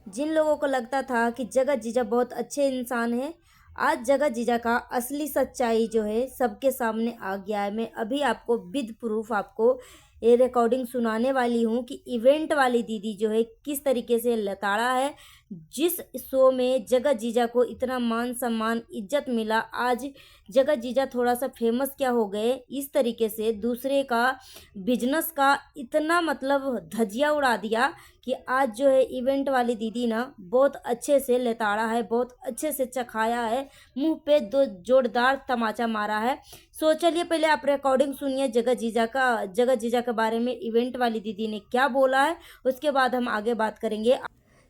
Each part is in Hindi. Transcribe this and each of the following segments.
जिन लोगों को लगता था कि जगत जीजा बहुत अच्छे इंसान हैं, आज जगत जीजा का असली सच्चाई जो है सबके सामने आ गया है। मैं अभी आपको विद प्रूफ आपको ये रिकॉर्डिंग सुनाने वाली हूँ कि इवेंट वाली दीदी जो है किस तरीके से लताड़ा है। जिस शो में जगत जीजा को इतना मान सम्मान इज्जत मिला, आज जगत जीजा थोड़ा सा फेमस क्या हो गए, इस तरीके से दूसरे का बिजनेस का इतना मतलब धजिया उड़ा दिया कि आज जो है इवेंट वाली दीदी ना बहुत अच्छे से लेताड़ा है, बहुत अच्छे से चखाया है, मुंह पे दो जोरदार तमाचा मारा है। सो चलिए पहले आप रिकॉर्डिंग सुनिए जगत जीजा के बारे में इवेंट वाली दीदी ने क्या बोला है, उसके बाद हम आगे बात करेंगे।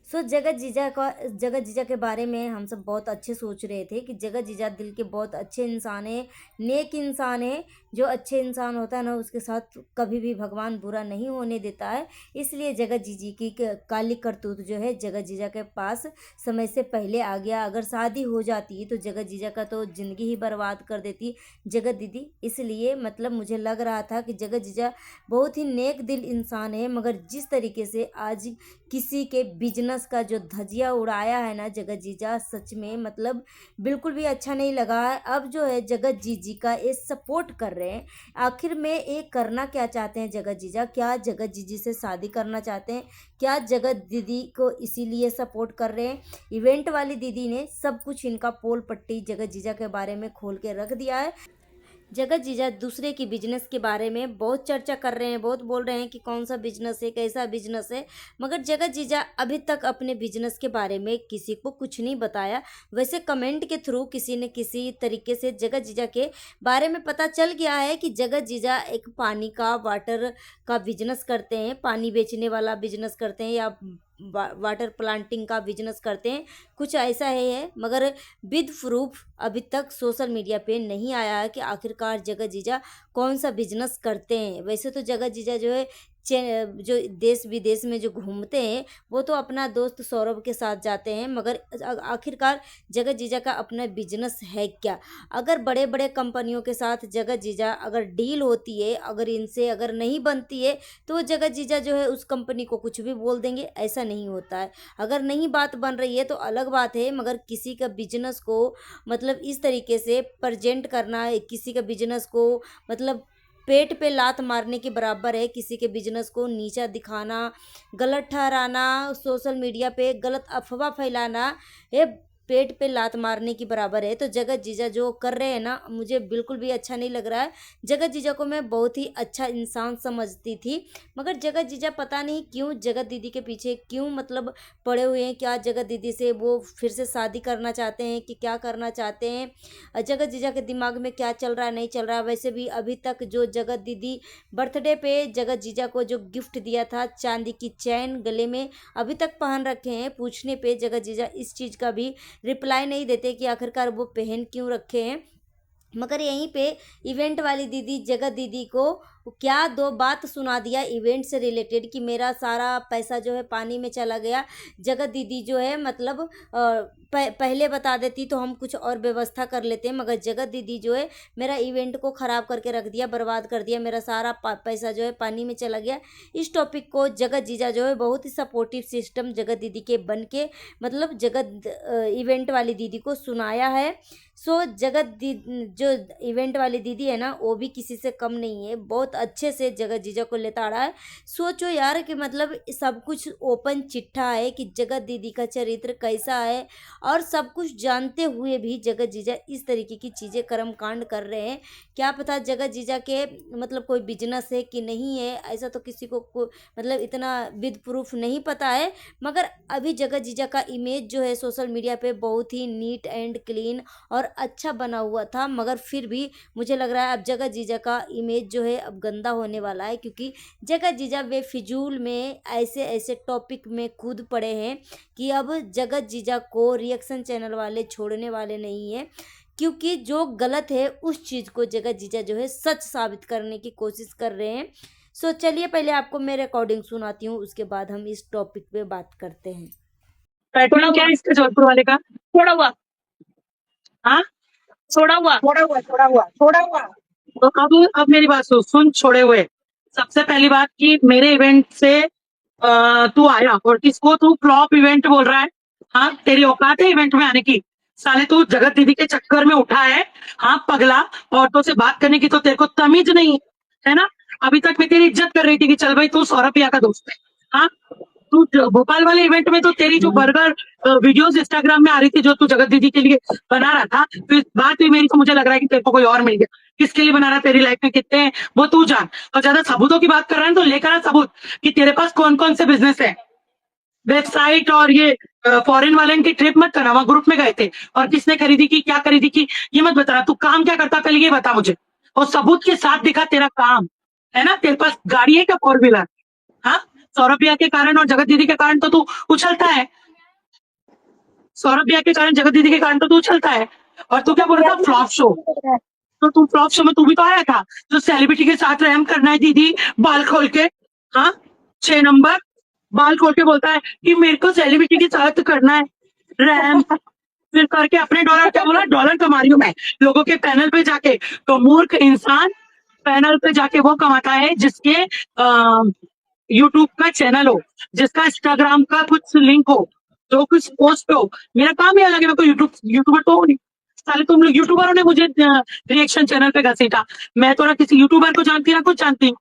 जगत जीजा के बारे में हम सब बहुत अच्छे सोच रहे थे कि जगत जीजा दिल के बहुत अच्छे इंसान है, नेक इंसान है। जो अच्छे इंसान होता है ना उसके साथ कभी भी भगवान बुरा नहीं होने देता है। इसलिए जगत जीजी की काली करतूत जो है जगत जीजा के पास समय से पहले आ गया। अगर शादी हो जाती तो जगत जीजा का तो ज़िंदगी ही बर्बाद कर देती जगत दीदी। इसलिए मतलब मुझे लग रहा था कि जगत जीजा बहुत ही नेक दिल इंसान है, मगर जिस तरीके से आज किसी के बिजनेस का जो धजिया उड़ाया है ना जगत जीजा, सच में मतलब बिल्कुल भी अच्छा नहीं लगा है। अब जो है जगत जीजी का ये सपोर्ट कर रहे हैं। आखिर में ये करना क्या चाहते हैं जगत जीजा? क्या जगत जीजी से शादी करना चाहते हैं? क्या जगत दीदी को इसीलिए सपोर्ट कर रहे हैं? इवेंट वाली दीदी ने सब कुछ इनका पोल पट्टी जगत जीजा के बारे में खोल के रख दिया है। जगत जीजा दूसरे की बिजनेस के बारे में बहुत चर्चा कर रहे हैं, बहुत बोल रहे हैं कि कौन सा बिजनेस है, कैसा बिजनेस है, मगर जगत जीजा अभी तक अपने बिजनेस के बारे में किसी को कुछ नहीं बताया। वैसे कमेंट के थ्रू किसी न किसी तरीके से जगत जीजा के बारे में पता चल गया है कि जगत जीजा एक पानी का वाटर का बिजनेस करते हैं, पानी बेचने वाला बिजनेस करते हैं या वाटर प्लांटिंग का बिजनेस करते हैं, कुछ ऐसा है। मगर विद प्रूफ अभी तक सोशल मीडिया पे नहीं आया है कि आखिरकार जगत जीजा कौन सा बिजनेस करते हैं। वैसे तो जगत जीजा जो है जो देश विदेश में जो घूमते हैं वो तो अपना दोस्त सौरभ के साथ जाते हैं, मगर आखिरकार जगत जीजा का अपना बिजनेस है क्या? अगर बड़े बड़े कंपनियों के साथ जगत जीजा अगर डील होती है, अगर इनसे अगर नहीं बनती है तो वो जगत जीजा जो है उस कंपनी को कुछ भी बोल देंगे, ऐसा नहीं होता है। अगर नहीं बात बन रही है तो अलग बात है, मगर किसी का बिजनेस को मतलब इस तरीके से प्रेजेंट करना है, किसी का बिजनेस को मतलब पेट पे लात मारने के बराबर है। किसी के बिजनेस को नीचा दिखाना, गलत ठहराना, सोशल मीडिया पे गलत अफवाह फैलाना, ये पेट पे लात मारने की बराबर है। तो जगत जीजा जो कर रहे हैं ना, मुझे बिल्कुल भी अच्छा नहीं लग रहा है। जगत जीजा को मैं बहुत ही अच्छा इंसान समझती थी, मगर जगत जीजा पता नहीं क्यों जगत दीदी के पीछे क्यों मतलब पड़े हुए हैं। क्या जगत दीदी से वो फिर से शादी करना चाहते हैं कि क्या करना चाहते हैं? जगत जीजा के दिमाग में क्या चल रहा है, नहीं चल रहा है। वैसे भी अभी तक जो जगत दीदी बर्थडे पे जगत जीजा को जो गिफ्ट दिया था, चांदी की चैन गले में अभी तक पहन रखे हैं। पूछने पे जगत जीजा इस चीज़ का भी रिप्लाई नहीं देते कि आखिरकार वो पहन क्यों रखे हैं। मगर यहीं पे इवेंट वाली दीदी जगत दीदी को क्या दो बात सुना दिया इवेंट से रिलेटेड कि मेरा सारा पैसा जो है पानी में चला गया। जगत दीदी जो है मतलब पहले बता देती तो हम कुछ और व्यवस्था कर लेते हैं, मगर जगत दीदी जो है मेरा इवेंट को ख़राब करके रख दिया, बर्बाद कर दिया, मेरा सारा पैसा जो है पानी में चला गया। इस टॉपिक को जगत जीजा जो है बहुत ही सपोर्टिव सिस्टम जगत दीदी के बन के मतलब इवेंट वाली दीदी को सुनाया है। सो जो इवेंट वाली दीदी है ना वो भी किसी से कम नहीं है, बहुत अच्छे से जगत जीजा को लेताड़ा है। सोचो यार कि मतलब सब कुछ ओपन चिट्ठा है कि जगत दीदी का चरित्र कैसा है, और सब कुछ जानते हुए भी जगत जीजा इस तरीके की चीज़ें कर्म कांड कर रहे हैं। क्या पता जगत जीजा के मतलब कोई बिजनेस है कि नहीं है, ऐसा तो किसी को मतलब इतना विद प्रूफ नहीं पता है। मगर अभी जगत जीजा का इमेज जो है सोशल मीडिया पे बहुत ही नीट एंड क्लीन और अच्छा बना हुआ था, मगर फिर भी मुझे लग रहा है अब जगत जीजा का इमेज जो है अब गंदा होने वाला है, क्योंकि जगत जीजा बेफिजूल में ऐसे ऐसे टॉपिक में कूद पड़े हैं कि अब जगत जीजा को रिएक्शन चैनल वाले छोड़ने वाले नहीं हैं। क्योंकि जो गलत है उस चीज़ को जगत जीजा जो है सच साबित करने की कोशिश कर रहे हैं। सो चलिए पहले आपको मैं रिकॉर्डिंग सुनाती हूँ, उसके बाद हम इस टॉपिक पे बात करते हैं। पैटर्न क्या है इसका जोधपुर वाले का? छोड़ा हुआ। हाँ, छोड़ा हुआ। तो अब मेरी बात सुन, छोड़े हुए। सबसे पहली बात कि मेरे इवेंट से तू आया और किसको तू फ्लॉप इवेंट बोल रहा है? हाँ, तेरी औकात है इवेंट में आने की? साले तू जगत दीदी के चक्कर में उठा है। हाँ पगला, औरतों से बात करने की तो तेरे को तमीज नहीं है ना? अभी तक मैं तेरी इज्जत कर रही थी कि चल भाई तू सौरभ भैया का दोस्त है। हाँ, तू भोपाल वाले इवेंट में तो तेरी जो बर्गर वीडियोस इंस्टाग्राम में आ रही थी जो तू जगत दीदी के लिए बना रहा था, फिर बात हुई मेरी तो मुझे लग रहा है कि तेरे को कोई और मिल गया। किसके लिए बना रहा है, तेरी लाइफ में कितने हैं वो तू जान। और ज्यादा सबूतों की बात कर रहा है तो लेकर आ सबूत कि तेरे पास कौन कौन से बिजनेस है। वेबसाइट और ये फॉरेन वाले की ट्रिप मत करना, वहां ग्रुप में गए थे और किसने खरीदी की, क्या खरीदी की, ये मत बता। तू काम क्या करता पहले ये बता मुझे, और सबूत के साथ दिखा तेरा काम। है ना, तेरे पास गाड़ी है क्या फोर व्हीलर? हाँ, सौरभ भैया के कारण और जगत दीदी के कारण तो तू उछलता है। सौरभ भैया के कारण, जगत दीदी के कारण तो तू उछलता है। और तू क्या बोल रहा था, फ्लॉप शो? तो तू फ्लॉप शो में तू भी तो आया था, जो सेलिब्रिटी के साथ रहम करना है दीदी, बाल खोल के। हाँ, 6 नंबर बाल खोल के बोलता है कि मेरे को सेलिब्रिटी के साथ करना है रहम। फिर करके अपने डॉलर, क्या बोला, डॉलर कमा रही हूँ मैं लोगों के पैनल पे जाके। तो मूर्ख इंसान, पैनल पे जाके वो कमाता है जिसके यूट्यूब का चैनल हो, जिसका इंस्टाग्राम का कुछ लिंक हो, जो कुछ पोस्ट हो। मेरा काम ही अलग है, मैं कोई यूट्यूबर तो हूँ नहीं। साले तुम लोग यूट्यूबरों ने मुझे रिएक्शन चैनल पे घसीटा। मैं तो ना किसी यूट्यूबर को जानती ना कुछ जानती।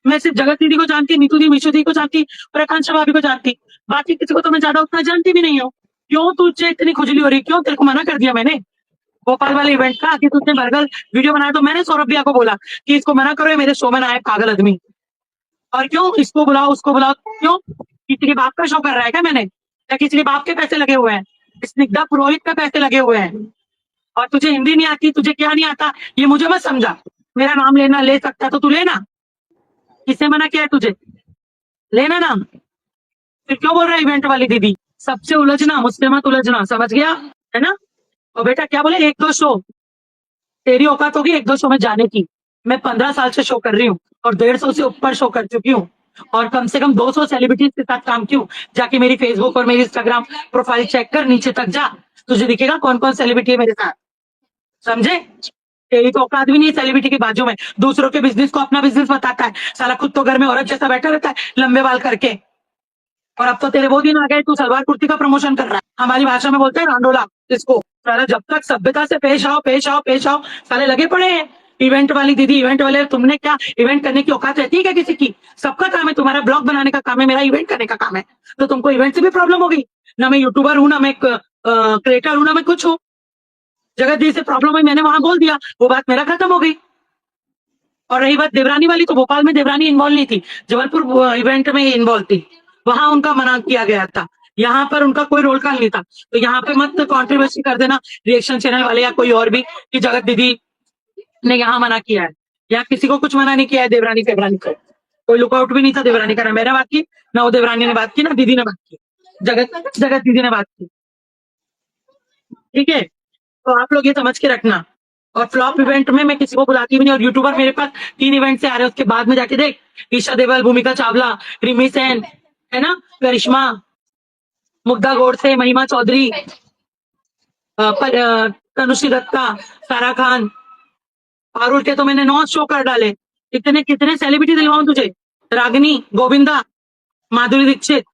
मैं सिर्फ जगत दीदी को जानती, नीतू दी, मिशु दी को जानती और आकांक्षा भाभी को जानती। बाकी किसी को तो मैं ज्यादा उतना जानती भी नहीं हूँ। क्यों तुझे इतनी खुजली हो रही, क्यों? तेरे को मना कर दिया मैंने भोपाल वाले इवेंट का कि तुझने बर्गर वीडियो बनाया, तो मैंने सौरभ भैया को बोला कि इसको मना करो, ये मेरे शो में ना आए पागल आदमी। और क्यों इसको बुलाओ उसको बुलाओ, क्यों? किसी के बाप का शो कर रहा है क्या मैंने, या किसी के बाप के पैसे लगे हुए हैं? स्निग्धा पुरोहित का पैसे लगे हुए हैं। और तुझे हिंदी नहीं आती, तुझे क्या नहीं आता, ये मुझे मत समझा। मेरा नाम लेना ले सकता तो तू लेना, किसने मना किया है तुझे? लेना नाम। फिर क्यों बोल रहा है इवेंट वाली दीदी? सबसे उलझना, मुझसे मत उलझना, समझ गया? है ना? और बेटा क्या बोले, 1-2 शो तेरी औकात होगी 1-2 शो में जाने की। मैं 15 साल से शो कर रही हूँ और 150 से ऊपर शो कर चुकी हूँ। और कम से कम 200 सेलिब्रिटीज के साथ काम की हूँ। जाके मेरी फेसबुक और मेरी इंस्टाग्राम प्रोफाइल चेक कर, नीचे तक जा, तुझे दिखेगा कौन कौन सेलिब्रिटी है मेरे साथ। समझे? तेरी तो औकात भी नहीं है सेलिब्रिटी के बाजू में। दूसरों के बिजनेस को अपना बिजनेस बताता है साला, खुद तो घर में औरत जैसा बैठा रहता है लंबे बाल करके। और अब तो तेरे वो दिन आ गए, तू सलवार कुर्ती का प्रमोशन कर रहा है। हमारी भाषा में बोलते हैं रांडोला इसको। साला जब तक सभ्यता से पेश आओ, पेश आओ, पेश आओ, साले लगे पड़े हैं। इवेंट वाली दीदी, इवेंट वाले, तुमने क्या इवेंट करने की औकात रहती है क्या किसी की? सबका काम है, तुम्हारा ब्लॉग बनाने का काम है, मेरा इवेंट करने का काम है। तो तुमको इवेंट से भी प्रॉब्लम हो गई? ना मैं यूट्यूबर हूँ, ना मैं क्रिएटर हूँ, ना मैं कुछ हूँ। जगत दी से प्रॉब्लम है, मैंने वहां बोल दिया, वो बात मेरा खत्म हो गई। और रही बात देवरानी वाली, तो भोपाल में देवरानी इन्वॉल्व नहीं थी, जबलपुर इवेंट में ही इन्वॉल्व थी। वहां उनका मना किया गया था, यहाँ पर उनका कोई रोल कॉल नहीं था। तो यहाँ पे मत कंट्रोवर्सी कर देना रिएक्शन चैनल वाले या कोई और भी कि जगत दीदी ने यहाँ मना किया है। यहाँ किसी को कुछ मना नहीं किया है, देवरानी फेवरानी को कोई लुकआउट भी नहीं था देवरानी का। ना मैंने बात की, ना वो देवरानी ने बात की, ना दीदी ने बात की, जगत जगत दीदी ने बात की। ठीक है, तो आप लोग ये समझ के रखना। और फ्लॉप इवेंट में मैं किसी को बुलाती भी नहीं। और यूट्यूबर मेरे पास 3 इवेंट से आ रहे हैं, उसके बाद में जाके देख, ईशा देवल, भूमिका चावला, रिमी सेन, है ना, करिश्मा, मुग्धा गोडसे, महिमा चौधरी, तनुश्री दत्ता, सारा खान, पारुल के तो मैंने 9 शो कर डाले। इतने कितने सेलिब्रिटी दिलवाऊं तुझे? रागिनी, गोविंदा, माधुरी दीक्षित,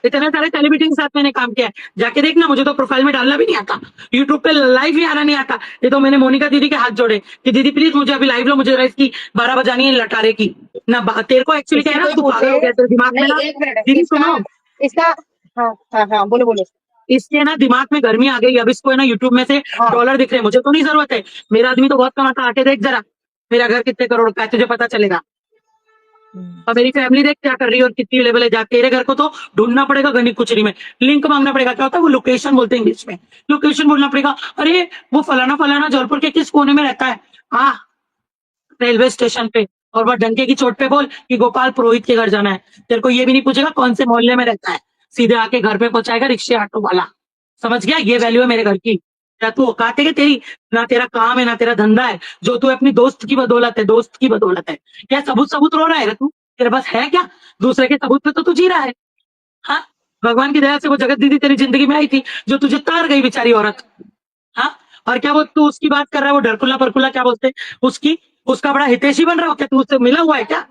इतने सारे सेलिब्रिटी के साथ मैंने काम किया है। जाके देखना, मुझे तो प्रोफाइल में डालना भी नहीं आता, यूट्यूब पे लाइव भी आना नहीं आता। ये तो मैंने मोनिका दीदी के हाथ जोड़े कि दीदी प्लीज मुझे अभी लाइव लो, मुझे जरा इसकी 12 बजानी है लटारे की। ना तेरे को एक्चुअली क्या है ना, तू पागल हो गया तेरे दिमाग में नहीं, ना। एक मिनट दीदी इसका सुनो, इसका हाँ हाँ हाँ, बोलो बोलो। इसके ना दिमाग में गर्मी आ गई, अब इसको है ना यूट्यूब में से हाँ डॉलर दिख रहे हैं। मुझे तो नहीं जरूरत है, मेरा आदमी तो बहुत कमाता, आके देख जरा मेरा घर कितने करोड़ का है, तुझे पता चलेगा। और मेरी फैमिली देख क्या कर रही है और कितनी लेवल है। जा तेरे घर को तो ढूंढना पड़ेगा गनी कुचरी में, लिंक मांगना पड़ेगा। क्या होता है वो, लोकेशन बोलते हैं इंग्लिश में, लोकेशन बोलना पड़ेगा। अरे वो फलाना फलाना जौलपुर के किस कोने में रहता है, हाँ, रेलवे स्टेशन पे। और वह डंके की चोट पे बोल कि गोपाल पुरोहित के घर जाना है। तेरे को ये भी नहीं पूछेगा कौन से मोहल्ले में रहता है, सीधे आके घर पे पहुंचाएगा रिक्शे ऑटो वाला। समझ गया? ये वैल्यू है मेरे घर की। क्या तू औकात है कि तेरी? ना तेरा काम है ना तेरा धंधा है, जो तू अपनी दोस्त की बदौलत है, दोस्त की बदौलत है। क्या सबूत सबूत रो रहा है रे तू? तेरे पास है क्या? दूसरे के सबूत पे तो तू जी रहा है। हाँ, भगवान की दया से वो जगत दीदी तेरी जिंदगी में आई थी, जो तुझे तार गई बेचारी औरत। हाँ, और क्या वो तू उसकी बात कर रहा है, वो डरकुल्ला परकुल्ला क्या बोलते हैं उसकी, उसका बड़ा हितैषी बन रहा हो क्या? तू उससे मिला हुआ है क्या?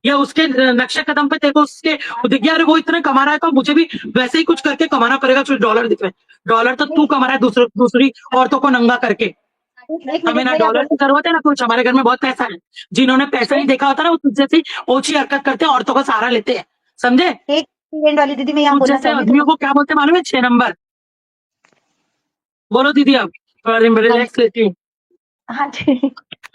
या उसके नक्शे कदम पे तेरे को उसके वो दिख गया, अरे वो इतना कमा रहा है तो मुझे भी वैसे ही कुछ करके कमाना पड़ेगा, कुछ डॉलर दिख रहे हैं। डॉलर तो तू कमा रहा है दूसरी औरतों को नंगा करके। एक हमें मिनट ना भैया डॉलर की जरूरत है ना कुछ, हमारे घर में बहुत पैसा है। जिन्होंने पैसा नहीं देखा होता ना वो तुझ जैसी ओछी हरकत करते हैं, औरतों का सहारा लेते हैं, समझे? एक सेकंड वाली दीदी मैं यहाँ तुझ बोलना जैसे चाहूंगी आदमियों तो को क्या बोलते हैं मालूम है? 6 नंबर। बोलो दीदी, आप थोड़ा हाँ रिलैक्स लेती हूँ। हाँ जी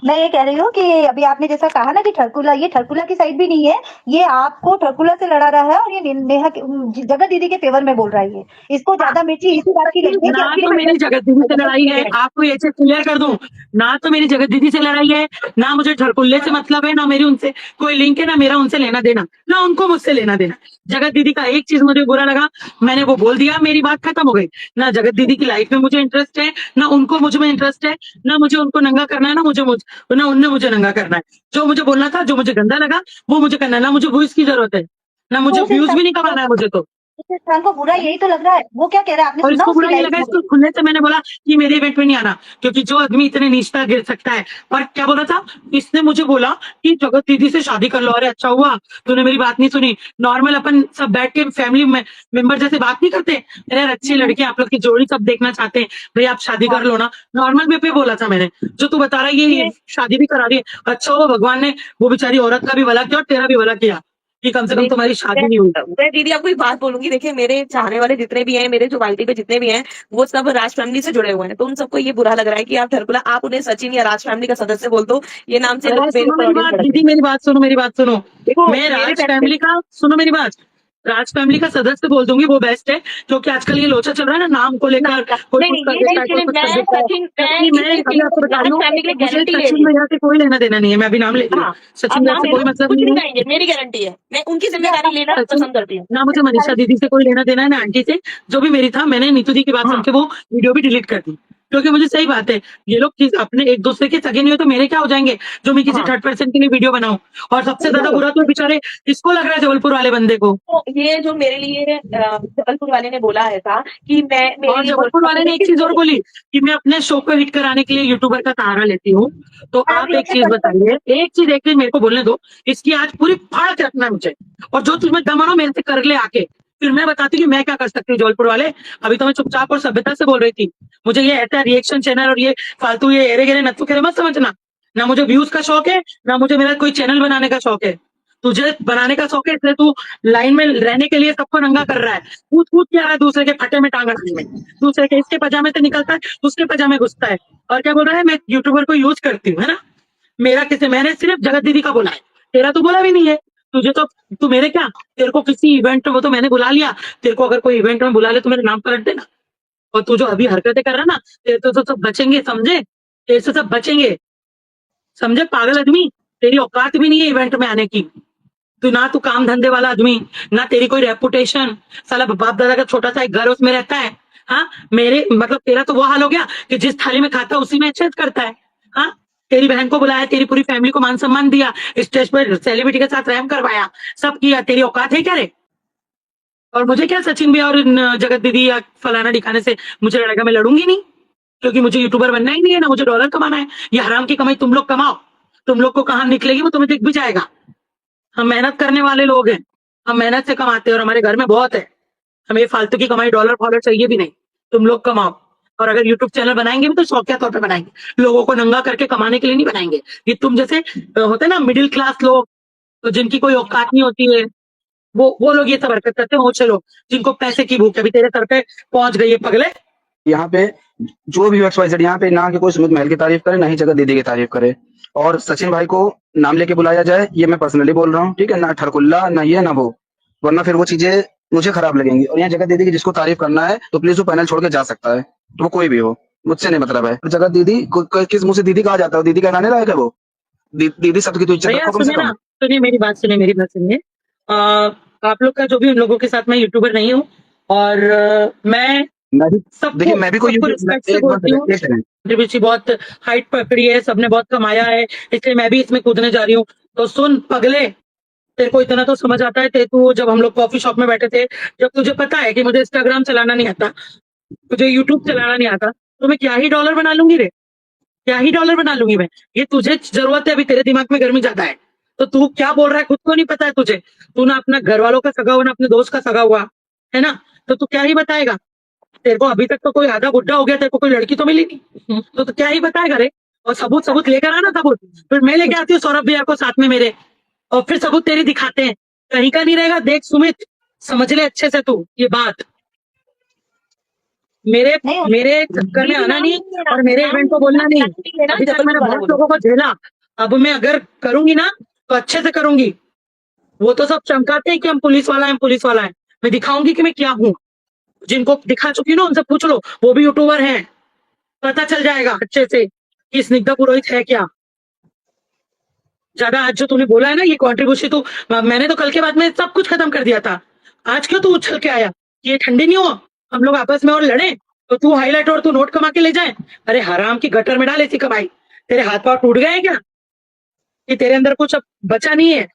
मैं ये कह रही हूँ कि अभी आपने जैसा कहा ना कि ठरकुला, ये ठरकुला की साइड भी नहीं है, ये आपको ठरकुला से लड़ा रहा है और ये नेहा जगत दीदी के फेवर में बोल रहा है। ये इसको ज्यादा मिर्ची इसी बात की लगी है कि ना आपकी तो मेरी जगत दीदी से लड़ाई है, आपको ये चीज क्लियर कर दूं, ना तो मेरी जगत दीदी से लड़ाई है, ना मुझे ठरकुल्ले से मतलब है, ना मेरी उनसे कोई लिंक है, ना मेरा उनसे लेना देना, ना उनको मुझसे लेना देना। जगत दीदी का एक चीज मुझे बुरा लगा, मैंने वो बोल दिया, मेरी बात खत्म हो गई। ना जगत दीदी की लाइफ में मुझे इंटरेस्ट है, ना उनको मुझ में इंटरेस्ट है, ना मुझे उनको नंगा करना है, ना उनने मुझे नंगा करना है। जो मुझे बोलना था, जो मुझे गंदा लगा वो मुझे करना है, ना मुझे व्यूज की जरूरत है, ना मुझे तो उस व्यूज इंसान भी नहीं कमाना है मुझे तो। उस इंसान को बुरा यही तो लग रहा है। वो क्या कह रहा है आपने और सुना इसको उसकी बुरा ये लाइफ लगा, में? इसको खुलने से मैंने बोला कि मेरे इवेंट में नहीं आना, क्योंकि जो आदमी इतने नीचता गिर सकता है। और क्या बोला था इसने? मुझे बोला कि जगत दीदी से शादी कर लो। अरे अच्छा हुआ तूने मेरी बात नहीं सुनी। नॉर्मल अपन सब बैठ के फैमिली मेंबर जैसे बात नहीं करते, अरे यार अच्छी लड़की आप लोग की जोड़ी सब देखना चाहते हैं, भाई आप शादी कर लो ना। नॉर्मल वे पे बोला था मैंने। जो तू बता रहा है ये शादी भी करा रही है, अच्छा हुआ भगवान ने वो बेचारी औरत का भी भला किया और तेरा भी भला किया कि कम से कम तुम्हारी शादी नहीं हुई। मैं दीदी आपको एक बात बोलूंगी, देखिए मेरे चाहने वाले जितने भी हैं, मेरे जो वाइटी पे जितने भी हैं, वो सब राज फैमिली से जुड़े हुए हैं। तो उन सबको ये बुरा लग रहा है कि आप ठरकुला, आप उन्हें सचिन या राज फैमिली का सदस्य बोल दो, ये नाम से लोग अरे मेरे सुनो ऊपर मेरी ऑडियंस बात बढ़ते दीदी, हैं। मेरी बात सुनो, मेरी बात सुनो। देखो मैं मेरे राज फैमिली फैमिली का, सुनो मेरी बात, राज फैमिली का सदस्य बोल दूंगी, वो बेस्ट है। क्योंकि आजकल ये लोचा चल रहा है ना, नाम को लेकर कोई नहीं कुछ नहीं, कर ये देता चीज है, के कोई लिए कुछ कर मैं देता है। सचिन, मैं जबकि मैं इस चीज के अभी आपको लिए बता रही राज हूँ, फैमिली के लिए मुझे गारंटी ले रही सचिन हूँ। भैया से कोई लेना देना नहीं है, मैं अभी नाम ले रही हूँ। हाँ, सचिन अब भैया नाम से ले कोई लो, मतलब कुछ नहीं नहीं है। कहेंगे, मेरी गारंटी है, मैं उनकी ये जिम्मेदारी लेना सचिन, पसंद करती हूँ। ना मुझे मनीषा दीदी से कोई लेना देना है, ना आंटी से। जो भी मेरी था, मैंने नीतू दी की बात सुन के वो वीडियो भी डिलीट कर दी। क्योंकि मुझे सही बात है, ये लोग अपने एक दूसरे के सगे नहीं हुए तो मेरे क्या हो जाएंगे जो मैं किसी हाँ, थर्ड पर्सन के लिए वीडियो बनाऊं। और सबसे ज्यादा बुरा तो बेचारे इसको लग रहा है, जबलपुर वाले बंदे को। तो ये जो मेरे लिए जबलपुर वाले ने बोला है था कि मैं मेरे और लिए जबलपुर वाले ने एक चीज और बोली कि मैं अपने शो को हिट कराने के लिए यूट्यूबर का सहारा लेती हूँ। तो आप एक चीज बताइए, एक चीज मेरे को बोलने दो, इसकी आज पूरी फाड़ के रखना है मुझे। और जो तुम्हें दम हो मेरे से कर ले आके, फिर मैं बताती हूँ कि मैं क्या कर सकती हूँ। जबलपुर वाले, अभी तो मैं चुपचाप और सभ्यता से बोल रही थी। मुझे ये ऐसा रिएक्शन चैनल और ये फालतू ये एरे गिरे नत्थु खेरे मत समझना। ना मुझे व्यूज का शौक है, ना मुझे मेरा कोई चैनल बनाने का शौक है। तुझे बनाने का शौक है, इसलिए तू लाइन में रहने के लिए सबको नंगा कर रहा है। कूद कूद के आ रहा है दूसरे के फटे में टांग अड़ाने में। दूसरे के इसके पजामे से निकलता है, उसके पजामे घुसता है। और क्या बोल रहा है, मैं यूट्यूबर को यूज करती हूँ, है ना? मेरा किसे, मैंने सिर्फ जगत दीदी का बोला है, तेरा तो बोला भी नहीं है। तुझे तो, तू मेरे क्या, तेरे को किसी इवेंट में, वो तो मैंने बुला लिया, तेरे को अगर कोई इवेंट में बुला ले तो मेरे नाम पलट देना। और तू जो अभी हरकतें कर रहा है ना, तेरे तो सब बचेंगे, समझे? तेरे से सब बचेंगे, समझे पागल आदमी? तेरी औकात भी नहीं है इवेंट में आने की। तू काम धंधे वाला आदमी, ना तेरी कोई रेपुटेशन। साला बाप दादा का छोटा सा एक घर उसमें रहता है। हाँ, मेरे मतलब तेरा तो वो हाल हो गया कि जिस थाली में खाता है उसी में अच्छेद करता है। हाँ, तेरी बहन को बुलाया, तेरी पूरी फैमिली को मान सम्मान दिया, स्टेज पर सेलिब्रिटी के साथ रैम करवाया, सब किया। तेरी औकात है क्या रे? और मुझे क्या, सचिन भैया और जगत दीदी या फलाना दिखाने से मुझे लड़ेगा? मैं लड़ूंगी नहीं, क्योंकि मुझे यूट्यूबर बनना ही नहीं है, ना मुझे डॉलर कमाना है। ये हराम की कमाई तुम लोग कमाओ, तुम लोग को कहाँ निकलेगी वो तुम्हें दिख भी जाएगा। हम मेहनत करने वाले लोग हैं, हम मेहनत से कमाते हैं और हमारे घर में बहुत है। हमें फालतू की कमाई डॉलर फॉलर चाहिए भी नहीं। तुम लोग कमाओ। और अगर यूट्यूब चैनल बनाएंगे भी तो शौकिया तौर पे बनाएंगे, लोगों को नंगा करके कमाने के लिए नहीं बनाएंगे। ये तुम जैसे होते हैं ना मिडिल क्लास लोग, तो जिनकी कोई औकात नहीं होती है, वो लोग ये सब हरकत करते हैं। ऊंचे लोग जिनको पैसे की भूख है, अभी तेरे सर पे पहुंच गई है पगले। यहाँ पे जो भी XYZ यहाँ पे ना कि कोई सुमित महल की तारीफ करे, ना ही जगत दीदी की तारीफ करे। और सचिन भाई को नाम लेके बुलाया जाए, ये मैं पर्सनली बोल रहा हूँ, ठीक है ना? ठरकुल्ला ना ये ना वो, वरना फिर वो चीजें मुझे खराब लगेंगी। और यहाँ जगत दीदी की जिसको तारीफ करना है तो प्लीज वो पैनल छोड़ के जा सकता है, वो कोई भी हो, मुझसे नहीं मतलब है। जगत दीदी किस मुंह से दीदी कहा जाता है? दीदी कहलाने लायक है वो? दीदी शब्द की तो इज्जत भैया रखो कम से सुनिए ना, कम। सुनिए मेरी बात, सुनिए मेरी बात सुनिए। आप लोग का जो भी, उन लोगों के साथ मैं यूट्यूबर नहीं हूँ। और मैं मैं भी, देखिए सबको मैं भी कोई सबको YouTube, रिस्पेक्ट से एक बात बोलती हूँ। एक सेकंड, रुचि बहुत हाइट पकड़ी है, सबने बहुत कमाया है, इसलिए मैं भी इसमें कूदने जा रही हूँ। तो सुन पगले, तेरे को इतना तो समझ आता है, तेरे को जब हम लोग कॉफी शॉप में बैठे थे, जब तुझे पता है कि मुझे इंस्टाग्राम चलाना नहीं आता, तुझे यूट्यूब चलाना नहीं आता, तो मैं क्या ही डॉलर बना लूंगी रे, क्या ही डॉलर बना लूंगी मैं। ये तुझे जरूरत है, अभी तेरे दिमाग में गर्मी ज्यादा है, तो तू क्या बोल रहा है खुद को नहीं पता है तुझे? तू ना अपना घर वालों का सगा हुआ ना अपने दोस्त का सगा हुआ, है ना? तो तू क्या ही बताएगा? तेरे को अभी तक तो कोई आधा बुड्ढा हो गया, तेरे को कोई लड़की तो मिली नहीं, तो क्या ही बताएगा रे? और सबूत सबूत लेकर आना सबूत, फिर मैं लेके आती हूँ सौरभ भैया को साथ में मेरे, और फिर सबूत तेरी दिखाते हैं। कहीं का नहीं रहेगा, देख सुमित, समझ ले अच्छे से तू ये बात। मेरे नहीं मेरे चक्कर में दीदी आना नाम नहीं, नहीं लेना, और मेरे नाम इवेंट को बोलना नहीं। नहीं लेना, अभी तक जबलपुर मैंने वाला बहुत बोलो। लोगों को झेला, अब मैं अगर करूंगी ना तो अच्छे से करूंगी। वो तो सब चमकाते हैं कि हम पुलिस वाला है, पुलिस वाला है। मैं दिखाऊंगी कि मैं क्या हूँ। जिनको दिखा चुकी हूँ ना उनसे पूछ लो, वो भी यूट्यूबर हैं, पता चल जाएगा अच्छे से कि स्निग्धा पुरोहित है क्या। ज्यादा आज जो तूने बोला है ना ये कंट्रीब्यूशन, तो मैंने तो कल के बाद में सब कुछ खत्म कर दिया था। आज क्यों तू उछल के आया? ये ठंडी नहीं हो, हम लोग आपस में और लड़े तो तू हाईलाइट और तू नोट कमा के ले जाए? अरे हराम की गटर में डाल ऐसी कमाई। तेरे हाथ पांव टूट गए हैं क्या कि तेरे अंदर कुछ अब बचा नहीं है,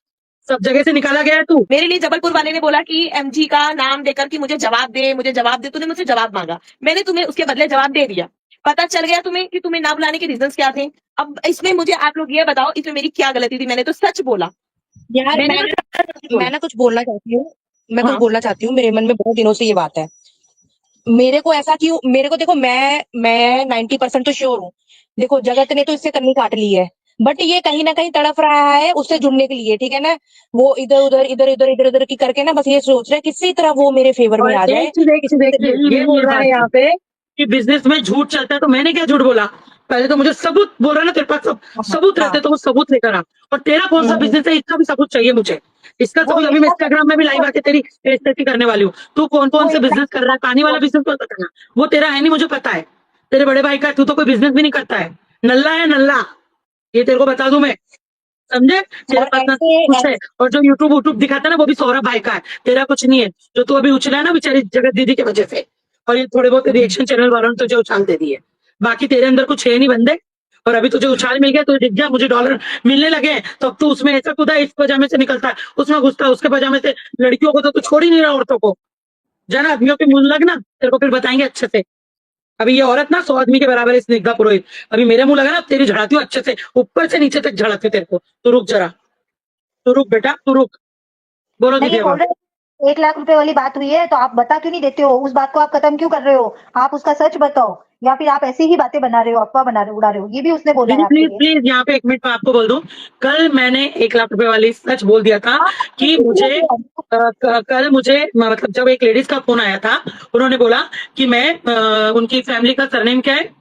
सब जगह से निकाला गया है तू? मेरे लिए जबलपुर वाले ने बोला कि एमजी का नाम देकर कि मुझे जवाब दे, मुझे जवाब दे। तूने मुझसे जवाब मांगा, मैंने तुम्हें उसके बदले जवाब दे दिया। पता चल गया तुम्हें कि तुम्हें ना बुलाने के रीजंस क्या थे। अब इसमें मुझे आप लोग ये बताओ, इसमें मेरी क्या गलती थी? मैंने तो सच बोला। यार मैंने मैं तो सच बोला। मैं ना कुछ बोलना चाहती हूँ। मैं कुछ हाँ, बोलना चाहती हूँ, मेरे मन में बहुत दिनों से ये बात है। मेरे को ऐसा क्यों, मेरे को देखो, मैं 90% तो श्योर हूँ। देखो, जगत ने तो इससे कन्नी काट ली है, बट ये कहीं ना कहीं तड़प रहा है उससे जुड़ने के लिए, ठीक है ना। वो इधर उधर की करके ना बस ये सोच रहा है किसी तरह वो मेरे फेवर में और आ जाए। एक चीज ये बोल रहा है यहाँ पे कि बिजनेस में झूठ चलता है, तो मैंने क्या झूठ बोला? पहले तो मुझे सबूत बोल रहा है ना, तेरे पास सब सबूत रहते तो वो सबूत लेकर आ। और तेरा कौन सा बिजनेस है, इसका भी सबूत चाहिए मुझे। इसका वो सबूत अभी एक मैं लाख इंस्टाग्राम में भी लाइव आके तेरी बेइज्जती करने वाली हूँ। तू कौन वो कौन से एक बिजनेस कर रहा है, पानी वाला बिजनेस मत बताना, वो तेरा है नहीं, मुझे पता है। तेरे बड़े भाई का है, तू तो कोई बिजनेस भी नहीं करता है, नल्ला है नल्ला, ये तेरे को बता दूं मैं, समझे? तेरे और पास ना ऐसे कुछ है, और जो यूट्यूब यूट्यूब दिखाता है ना वो भी सौरभ भाई का है, तेरा कुछ नहीं है। जो तू अभी उछला है ना बेचारी जगत दीदी की वजह से, और ये थोड़े बहुत रिएक्शन चैनल वालों ने तुझे उछाल दे दिए, बाकी तेरे अंदर कुछ है नहीं बंदे। और अभी तुझे उछाल मिल गया तो दिख गया, मुझे डॉलर मिलने लगे हैं, तो अब तू उसमें ऐसा कूदा है, इस पजामे से निकलता है, उसमें घुसता है, उसके पजामे से। लड़कियों को तो तू छोड़ ही नहीं रहा, औरतों को जाना, आदमियों के मुंह लगना, तेरे को फिर बताएंगे अच्छे से। अभी ये औरत ना 100 आदमी के बराबर है, स्निग्धा पुरोहित। अभी मेरे मुंह लगा ना, तेरी झड़ाती हूँ अच्छे से, ऊपर से नीचे तक झड़ाती हूँ तेरे को। तो रुक जरा, तू रुक बेटा, तू रुक। बोलो नहीं, दीदी ये अब बोल आप। रहे हैं 1 लाख रुपए वाली बात हुई है तो आप बता क्यों नहीं देते हो? उस बात को आप खत्म क्यों कर रहे हो? आप उसका सच बताओ, या फिर आप ऐसी ही बातें बना रहे हो, अफवाह बना रहे हो, उड़ा रहे हो। ये भी उसने बोला दीदी है आपके प्लीज लिए। प्लीज यहाँ पे 1 मिनट में आपको बोल दूं, कल मैंने 1 लाख रुपए वाली सच बोल दिया था हाँ, कि मुझे कल मुझे मतलब जब एक लेडीज का फोन आया था, उन्होंने बोला कि मैं उनकी फैमिली का सरनेम क्या है,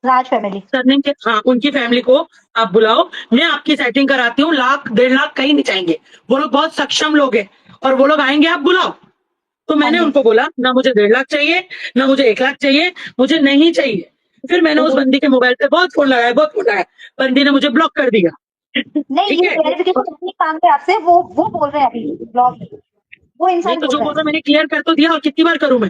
राज फैमिली। सरनेम के, हाँ, उनकी फैमिली को आप बुलाओ, मैं आपकी सेटिंग कराती हूँ, 1 लाख 1.5 लाख कहीं नहीं जाएंगे। वो लोग बहुत सक्षम लोग हैं और वो लोग आएंगे, आप बुलाओ। तो हाँ मैंने जी। उनको बोला ना मुझे 1.5 लाख चाहिए, ना मुझे 1 लाख चाहिए, मुझे नहीं चाहिए। फिर मैंने उस बंदी के मोबाइल पे बहुत फोन लगाया, बहुत फोन लगाया, बंदी ने मुझे ब्लॉक कर दिया। नहीं, ठीक ये है, क्लैरिफिकेशन नहीं मांगते आपसे, वो बोल रहे हैं अभी ब्लॉग में, वो नहीं इंसान तो बोल जो रहा बोल रहा है। मैंने क्लियर कर तो दिया, और कितनी बार करूं मैं?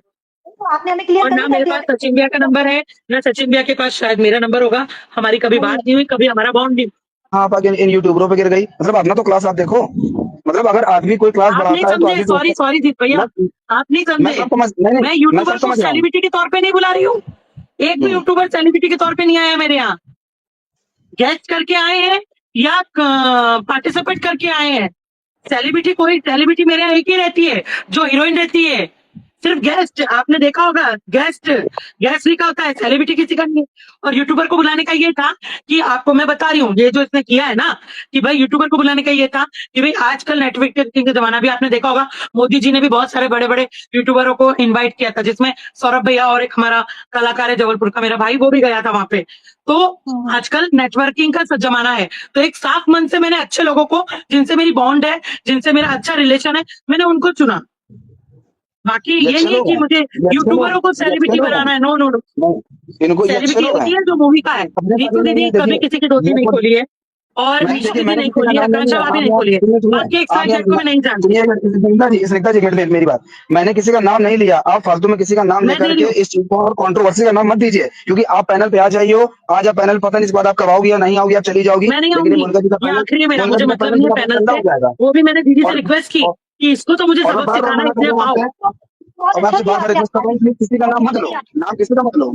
तो आपने हमें क्लियर और कर ना ही कर मेरे दिया। पास सचिन भैया का नंबर है, ना सचिन भैया के पास शायद मेरा नंबर होगा। हमारी कभी बात नहीं हुई, कभी हमारा बॉन्ड नहीं। हाँ, आप आगे इन यूट्यूबरों पे गिर गई। मतलब अपना तो क्लास आप देखो। मतलब अगर आदमी कोई क्लास आप नहीं बढ़ाता है तो समझे, आगे सॉरी सॉरी जीत भैया, मैं आप नहीं मैं समझे। सब समझ नहीं मैं नहीं मैं यूट्यूबर सब को समझ रहा हूँ। सेलिब्रिटी के तौर पे नहीं बुला रही हूँ, एक भी यूट्यूबर सेलिब्रिटी के तौर पे नहीं आया मेरे यहाँ। गेस्ट करके आए हैं या पार्टिसिपेट करके आए हैं। सेलिब्रिटी, कोई सेलिब्रिटी मेरे यहाँ एक ही रहती है जो हीरोइन रहती है, सिर्फ गेस्ट। आपने देखा होगा, गेस्ट गेस्ट लिखा होता है, सेलिब्रिटी किसी का नहीं है। और यूट्यूबर को बुलाने का ये था कि आपको मैं बता रही हूँ, ये जो इसने किया है ना, कि भाई यूट्यूबर को बुलाने का ये था कि भाई आजकल नेटवर्किंग का जमाना भी, आपने देखा होगा मोदी जी ने भी बहुत सारे बड़े बड़े यूट्यूबरों को इन्वाइट किया था, जिसमें सौरभ भैया और एक हमारा कलाकार है जबलपुर का मेरा भाई, वो भी गया था वहां पे। तो आजकल नेटवर्किंग का जमाना है, तो एक साफ मन से मैंने अच्छे लोगों को, जिनसे मेरी बॉन्ड है, जिनसे मेरा अच्छा रिलेशन है, मैंने उनको चुना। बाकी ये ये अच्छे नहीं है लोग कि हैं, मुझे ये अच्छे लोग यूट्यूबरों को ये अच्छे सेलिब्रिटी लोग हैं। बनाना है। नो नो नो, नहीं, इनको ये अच्छे सेलिब्रिटी लोग होती हैं। है जो मूवी का है। अपने नीतू नहीं दीदी है, कभी देखिए किसी की धोती मैं नहीं खुद खोली है, और नहीं, नीतू देखिए दीदी मैंने नहीं किसी का खोली है, नाम नहीं लिया। आकांक्षा भाभी आप नहीं यहाँ खोली है, सुनिए बाकी एक आप साइड को मैं नहीं जानती। सुनिए स्निग्धा जी मेरी बात। मैंने किसी का नाम नहीं लिया। आप फालतू में किसी का नाम मैं लेकर दे रही के हूँ, इस चीज को और कंट्रोवर्सी का नाम मत दीजिए, क्योंकि आप पैनल पे आ जाइए हो। आज आप पैनल, पता नहीं इसके बाद आप कब आओगी या नहीं आओगी, आप चली जाओगी, मैं नहीं लेकिन ये आऊंगी, मोनिका जी का ये पैनल, आखिरी है मेरा, मोनिका मुझे जी का मतलब पैनल नहीं है पूरा पैनल गंदा से। हो जाएगा। वो भी मैंने दीदी से और रिक्वेस्ट की और कि इसको तो मुझे और मैं सबक बार बार सिखाना है, मना कर इसलिए रहा हूँ आओ। आपसे, बहुत और मैं अच्छा आपसे किया बार बार आपने रिक्वेस्ट कर रहा हूँ, प्लीज किसी का नाम मत लो, नाम किसी का मत लो।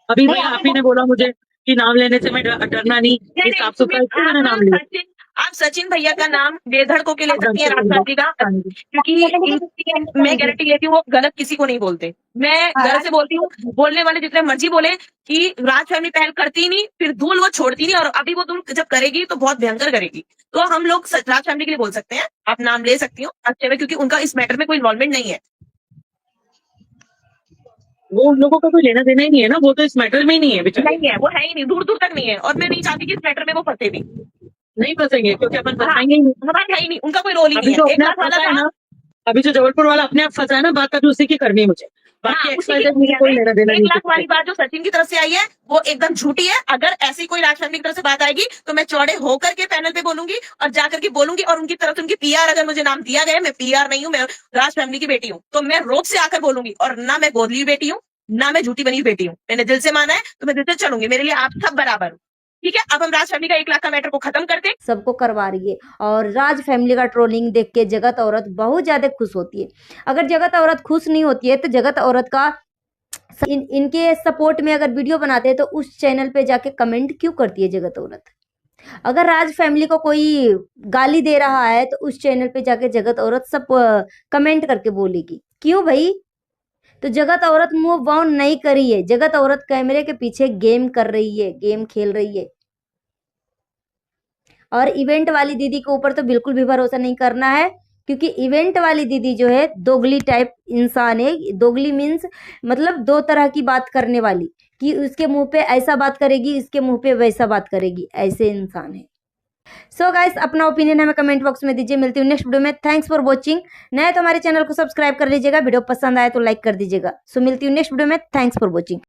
अभी नहीं, भाई आप आपने ही ने बोला मुझे कि नाम लेने से मैं डरना नहीं, नहीं ये नहीं साफ तुम्हें सुथरा इसलिए मैंने नाम लिया। आप सचिन भैया का नाम बेधड़ को के ले सकती हैं हाँ राज फैमिली का, जी। क्योंकि मैं गारंटी लेती हूँ वो गलत किसी को नहीं बोलते। मैं गर्व से बोलती हूँ, बोलने वाले जितने मर्जी बोले कि राज फैमिली पहल करती नहीं, फिर धूल वो छोड़ती नहीं, और अभी वो धूल जब करेगी तो बहुत भयंकर करेगी। तो हम लोग राज फैमिली के लिए बोल सकते हैं, आप नाम ले सकती हो अच्छे में, क्योंकि उनका इस मैटर में कोई इन्वॉल्वमेंट नहीं है। वो उन लोगों का कोई लेना देना ही नहीं है ना, वो तो इस मैटर में ही नहीं है बेचारे। नहीं है, वो है ही नहीं, दूर दूर तक नहीं है, और मैं नहीं चाहती कि इस मैटर में वो फंसे भी। नहीं फंसेंगे क्योंकि अपन हाँ, फंसाएंगे ही नहीं। हमारा है ही नहीं, उनका कोई रोल ही अभी नहीं जो है। एक अपने आप बात वाला फंसा है था, ना, अभी जो जबलपुर वाला अपने आप फंसा है ना, बात अभी उसी की करनी है मुझे, बाकी हाँ, उसी XYZ मुझे कोई लेना देना 1 नहीं लाख वाली किससे। बात जो सचिन की तरफ से आई है वो एकदम झूठी है। अगर ऐसी कोई राज फैमिली की तरफ से बात आएगी तो मैं चौड़े होकर के पैनल पे बोलूंगी और जाकर के बोलूंगी, और उनकी तरफ से उनकी PR अगर मुझे नाम दिया गया, मैं PR नहीं हूँ, मैं राज फैमिली की बेटी हूँ, तो मैं रोब से आकर बोलूंगी। और ना मैं गोदली बेटी हूँ, ना मैं झूठी बनी बेटी हूँ। मैंने दिल से माना है तो मैं दिल से चलूंगी, मेरे लिए आप सब बराबर हो। ठीक है, अब हम राज फैमिली का 1 लाख का मैटर को खत्म करते हैं। सबको करवा रही है। और राज फैमिली का ट्रोलिंग देख के जगत औरत बहुत ज़्यादा खुश होती है। अगर जगत औरत खुश नहीं होती है तो जगत औरत का इनके सपोर्ट में अगर वीडियो बनाते हैं तो उस चैनल पे जाके कमेंट क्यों करती है जगत औरत? अगर राज फैमिली को कोई गाली दे रहा है तो उस चैनल पे जाके जगत औरत सब कमेंट करके बोलेगी, क्यों भाई? तो जगत औरत मूव ऑन नहीं करी है, जगत औरत कैमरे के पीछे गेम कर रही है, गेम खेल रही है। और इवेंट वाली दीदी के ऊपर तो बिल्कुल भी भरोसा नहीं करना है, क्योंकि इवेंट वाली दीदी जो है दोगली टाइप इंसान है। दोगली मीन्स मतलब दो तरह की बात करने वाली, कि उसके मुंह पे ऐसा बात करेगी, इसके मुंह पे वैसा बात करेगी, ऐसे इंसान है। सो गाइस, अपना ओपिनियन हमें कमेंट बॉक्स में दीजिए। मिलती हूँ नेक्स्ट वीडियो में। Thanks for watching. नए तो हमारे चैनल को सब्सक्राइब कर लीजिएगा, वीडियो पसंद आए तो लाइक कर दीजिएगा। सो मिलती हूँ नेक्स्ट वीडियो में। Thanks for watching.